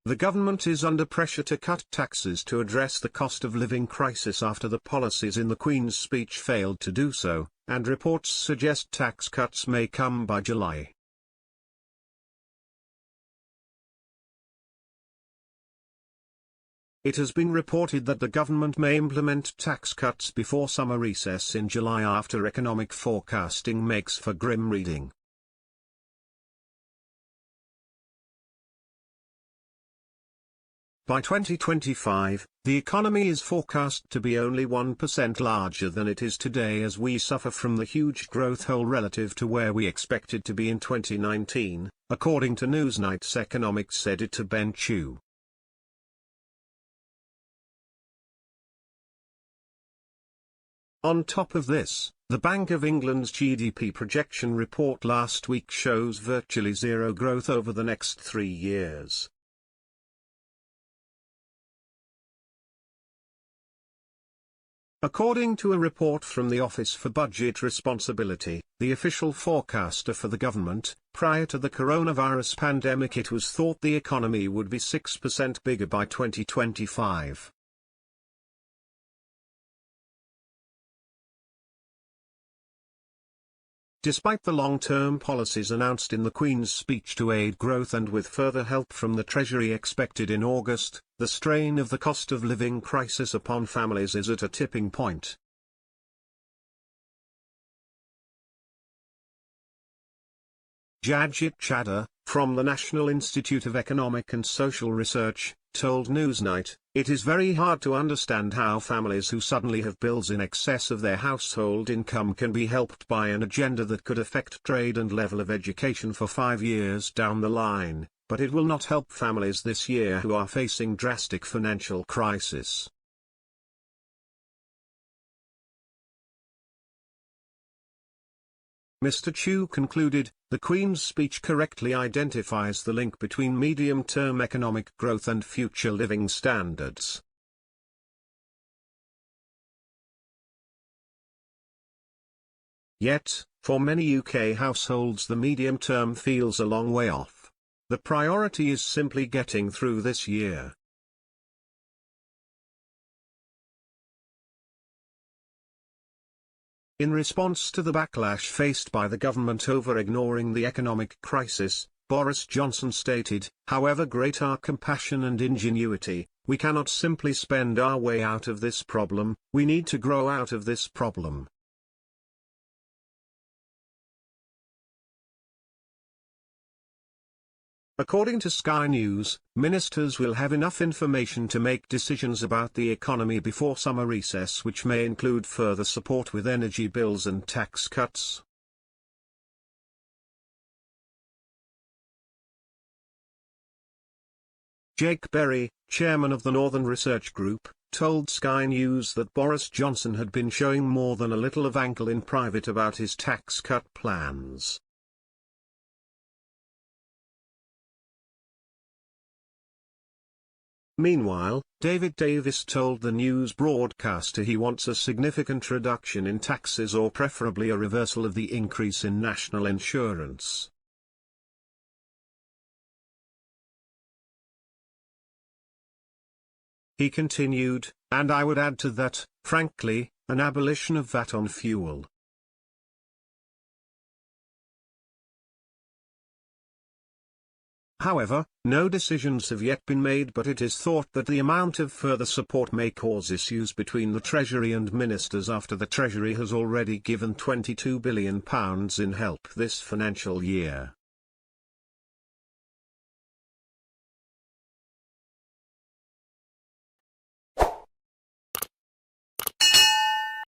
The government is under pressure to cut taxes to address the cost of living crisis after the policies in the Queen's speech failed to do so, and reports suggest tax cuts may come by July. It has been reported that the government may implement tax cuts before summer recess in July after economic forecasting makes for grim reading. By 2025, the economy is forecast to be only 1% larger than it is today as we suffer from the huge growth hole relative to where we expected to be in 2019, according to Newsnight's economics editor Ben Chu. On top of this, the Bank of England's GDP projection report last week shows virtually zero growth over the next 3 years. According to a report from the Office for Budget Responsibility, the official forecaster for the government, prior to the coronavirus pandemic it was thought the economy would be 6% bigger by 2025. Despite the long-term policies announced in the Queen's speech to aid growth and with further help from the Treasury expected in August, the strain of the cost of living crisis upon families is at a tipping point. Jajit Chadha, from the National Institute of Economic and Social Research, told Newsnight, "It is very hard to understand how families who suddenly have bills in excess of their household income can be helped by an agenda that could affect trade and level of education for 5 years down the line, but it will not help families this year who are facing drastic financial crisis." Mr. Chu concluded, the Queen's speech correctly identifies the link between medium-term economic growth and future living standards. Yet, for many UK households the medium term feels a long way off. The priority is simply getting through this year. In response to the backlash faced by the government over ignoring the economic crisis, Boris Johnson stated, "However great our compassion and ingenuity, we cannot simply spend our way out of this problem, we need to grow out of this problem." According to Sky News, ministers will have enough information to make decisions about the economy before summer recess, which may include further support with energy bills and tax cuts. Jake Berry, chairman of the Northern Research Group, told Sky News that Boris Johnson had been showing more than a little of ankle in private about his tax cut plans. Meanwhile, David Davis told the news broadcaster he wants a significant reduction in taxes or preferably a reversal of the increase in national insurance. He continued, "And I would add to that, frankly, an abolition of VAT on fuel." However, no decisions have yet been made, but it is thought that the amount of further support may cause issues between the Treasury and ministers after the Treasury has already given £22 billion in help this financial year.